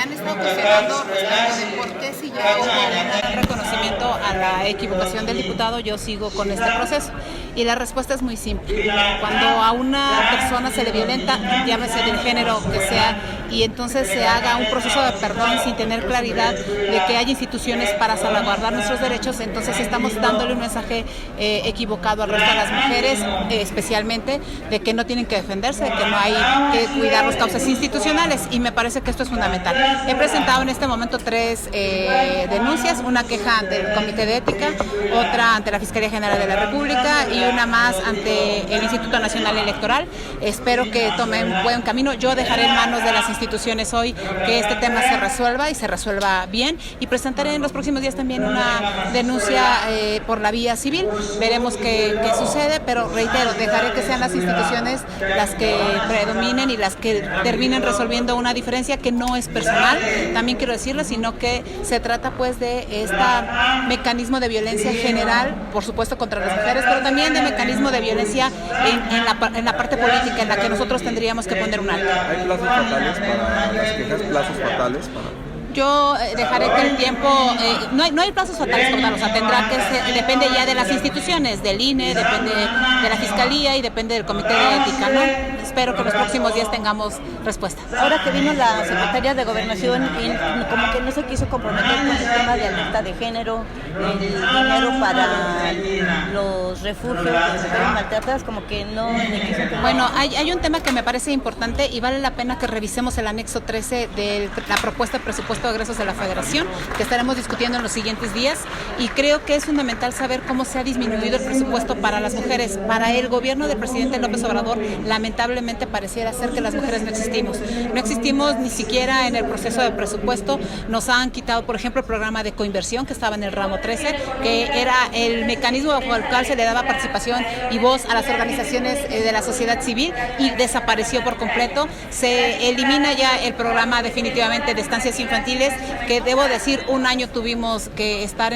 han estado cuestionando respecto de por qué si ya hubo un reconocimiento a la equivocación del diputado, yo sigo con este proceso. Y la respuesta es muy simple. Cuando a una persona se le violenta, llámese del género que sea, y entonces se haga un proceso de perdón sin tener claridad de que hay instituciones para salvaguardar nuestros derechos, entonces estamos dándole un mensaje equivocado al resto de las mujeres, especialmente de que no tienen que defenderse, de que no hay que cuidar las causas institucionales, y me parece que esto es fundamental. He presentado en este momento 3 denuncias, una queja ante el Comité de Ética, otra ante la Fiscalía General de la República y una más ante el Instituto Nacional Electoral. Espero que tomen un buen camino. Yo dejaré en manos de las instituciones hoy que este tema se resuelva y se resuelva bien, y presentaré en los próximos días también una denuncia por la vía civil. Veremos qué sucede, pero reitero, dejaré que sean las instituciones las que predominen y las que terminen resolviendo una diferencia que no es personal, también quiero decirlo, sino que se trata pues de este mecanismo de violencia general, por supuesto contra las mujeres, pero también de mecanismo de violencia en la parte política, en la que nosotros tendríamos que poner un alto. ¿Hay plazos fatales para las quejas? ¿Plazos fatales para...? Yo dejaré que el tiempo, no hay plazos fatales como tal, o sea, depende ya de las instituciones, del INE, depende de la Fiscalía y depende del Comité de Ética, ¿no? Espero que en los próximos días tengamos respuestas. Ahora que vino la secretaria de Gobernación, como que no se quiso comprometer con el tema de alerta de género, el dinero para los refugios de mujeres maltratadas, como que no le quiso. Bueno, hay un tema que me parece importante y vale la pena que revisemos el anexo 13 de la propuesta de presupuesto de egresos de la Federación, que estaremos discutiendo en los siguientes días, y creo que es fundamental saber cómo se ha disminuido el presupuesto para las mujeres. Para el gobierno del presidente López Obrador, lamentablemente pareciera ser que las mujeres no existimos. No existimos ni siquiera en el proceso de presupuesto. Nos han quitado, por ejemplo, el programa de coinversión que estaba en el ramo 13, que era el mecanismo bajo el cual se le daba participación y voz a las organizaciones de la sociedad civil, y desapareció por completo. Se elimina ya el programa definitivamente de estancias infantiles, que debo decir, un año tuvimos que estar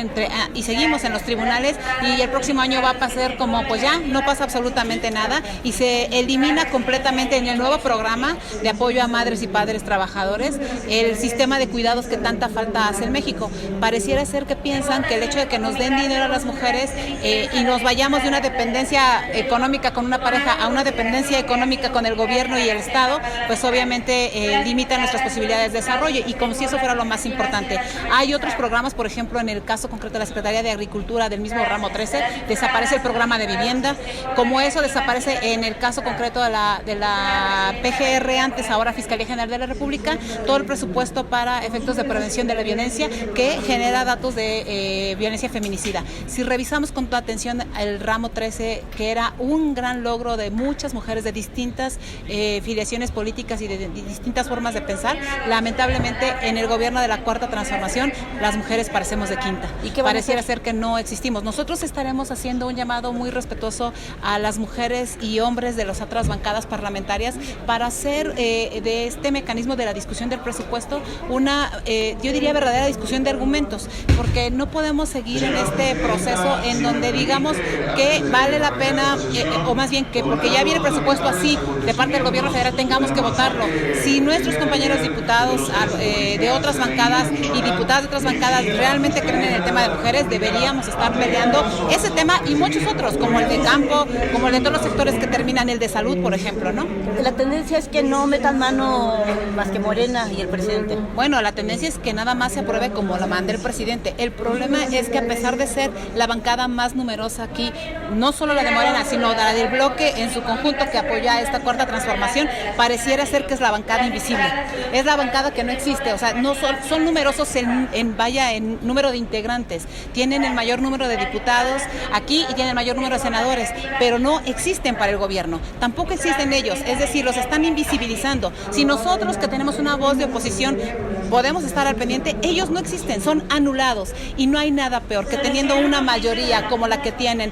y seguimos en los tribunales, y el próximo año va a pasar como pues ya no pasa absolutamente nada, y se elimina completamente en el nuevo programa de apoyo a madres y padres trabajadores el sistema de cuidados que tanta falta hace en México. Pareciera ser que piensan que el hecho de que nos den dinero a las mujeres y nos vayamos de una dependencia económica con una pareja a una dependencia económica con el gobierno y el Estado, pues obviamente limita nuestras posibilidades de desarrollo, y como si eso fuera lo más importante. Hay otros programas, por ejemplo, en el caso concreto de la Secretaría de Agricultura del mismo ramo 13, desaparece el programa de vivienda, como eso desaparece en el caso concreto de la PGR, antes ahora Fiscalía General de la República, todo el presupuesto para efectos de prevención de la violencia, que genera datos de violencia feminicida. Si revisamos con toda atención el ramo 13, que era un gran logro de muchas mujeres de distintas filiaciones políticas y de distintas formas de pensar, lamentablemente en el gobierno de la Cuarta Transformación las mujeres parecemos de quinta. ¿Y qué pareciera ser que no existimos? Nosotros estaremos haciendo un llamado muy respetuoso a las mujeres y hombres de las otras bancadas parlamentarias para hacer de este mecanismo de la discusión del presupuesto una, yo diría, verdadera discusión de argumentos, porque no podemos seguir en este proceso en donde digamos que vale la pena, o más bien que porque ya viene el presupuesto así de parte del gobierno federal tengamos que votarlo. Si nuestros compañeros diputados de otras bancadas y diputadas de otras bancadas realmente creen en el tema de mujeres, deberíamos estar peleando ese tema y muchos otros, como el de campo, como el de todos los sectores que terminan, el de salud, por ejemplo, ¿no? La tendencia es que no metan mano más que Morena y el presidente. Bueno, la tendencia es que nada más se apruebe como lo manda el presidente. El problema es que a pesar de ser la bancada más numerosa aquí, no solo la de Morena, sino la del bloque en su conjunto que apoya esta Cuarta Transformación, pareciera ser que es la bancada invisible. Es la bancada que no existe, o sea, no son numerosos en número de integrantes, tienen el mayor número de diputados aquí y tienen el mayor número de senadores, pero no existen para el gobierno, tampoco existen ellos, es decir, los están invisibilizando. Si nosotros que tenemos una voz de oposición podemos estar al pendiente, ellos no existen, son anulados, y no hay nada peor que teniendo una mayoría como la que tienen,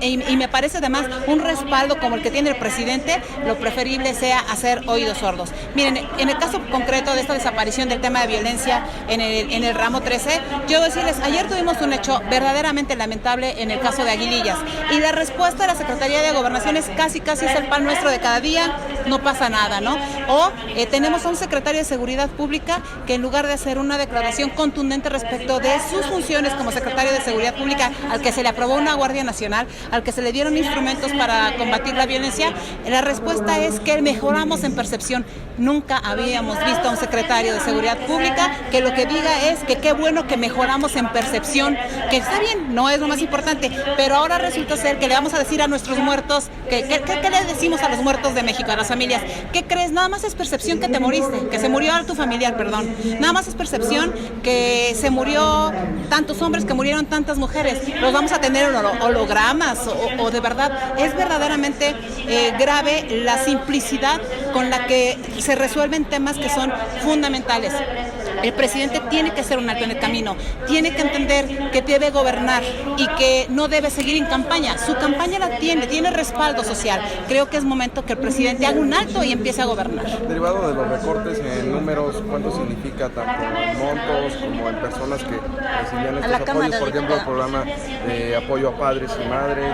y me parece además un respaldo como el que tiene el presidente, lo preferible sea hacer oídos sordos. Miren, en el caso concreto de esta desaparición del tema de violencia en el ramo 13, yo decirles, ayer tuvimos un hecho verdaderamente lamentable en el caso de Aguilillas, y la respuesta de la Secretaría de Gobernación es casi es el pan nuestro de cada día, no pasa nada, ¿no? O tenemos a un secretario de Seguridad Pública que que en lugar de hacer una declaración contundente respecto de sus funciones como secretario de Seguridad Pública, al que se le aprobó una Guardia Nacional, al que se le dieron instrumentos para combatir la violencia, la respuesta es que mejoramos en percepción. Nunca habíamos visto a un secretario de Seguridad Pública que lo que diga es que qué bueno que mejoramos en percepción, que está bien, no es lo más importante, pero ahora resulta ser que le vamos a decir a nuestros muertos, ¿qué le decimos a los muertos de México, a las familias? ¿Qué crees? Nada más es percepción que te moriste, que se murió tu familiar, perdón. Nada más es percepción que se murió tantos hombres, que murieron tantas mujeres. Los vamos a tener hologramas o de verdad, es verdaderamente grave la simplicidad con la que se resuelven temas que son fundamentales. El presidente tiene que hacer un alto en el camino, tiene que entender que debe gobernar y que no debe seguir en campaña. Su campaña la tiene respaldo social. Creo que es momento que el presidente haga un alto y empiece a gobernar. Derivado de los recortes en números, ¿cuánto significa tanto en montos como en personas que recibían estos apoyos? Por ejemplo, el programa de apoyo a padres y madres.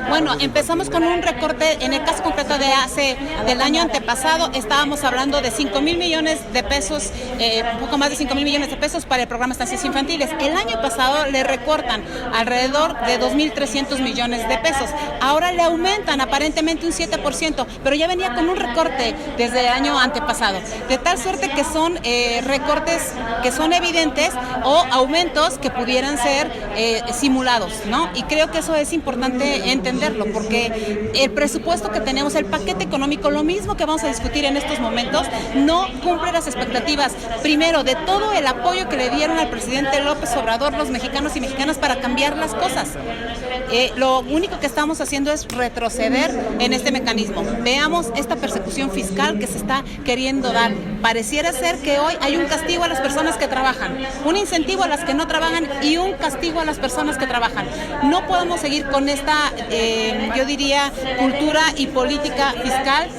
Bueno, empezamos con un recorte, en el caso concreto del año antepasado, estábamos hablando de 5,000 millones de pesos, un poco más de 5,000 millones de pesos para el programa Estancias Infantiles. El año pasado le recortan alrededor de 2,300 millones de pesos. Ahora le aumentan aparentemente un 7%, pero ya venía con un recorte desde el año antepasado. De tal suerte que son recortes que son evidentes o aumentos que pudieran ser simulados, ¿no? Y creo que eso es importante entenderlo, porque el presupuesto que tenemos, el paquete económico, lo mismo que vamos a discutir en estos momentos, no cumple las expectativas, primero, de todo el apoyo que le dieron al presidente López Obrador los mexicanos y mexicanas para cambiar las cosas. Lo único que estamos haciendo es retroceder en este mecanismo. Veamos esta persecución fiscal que se está queriendo dar. Pareciera ser que hoy hay un castigo a las personas que trabajan, un incentivo a las que no trabajan y un castigo a las personas que trabajan. No podemos seguir con esta, yo diría, cultura y política fiscal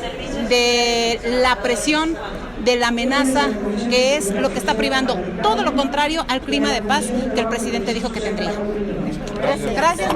de la presión, de la amenaza, que es lo que está privando todo lo contrario al clima de paz que el presidente dijo que tendría. Gracias.